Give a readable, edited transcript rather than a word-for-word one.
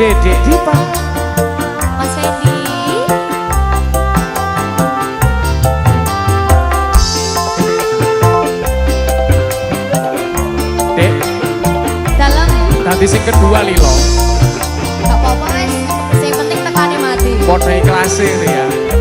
Dedek Dipa, Mas Fendi. Dek, Dalam. tadi sing kedua Lilo. Gak apa-apa wes. Yang penting tekane mati. Podo ikhlas ya.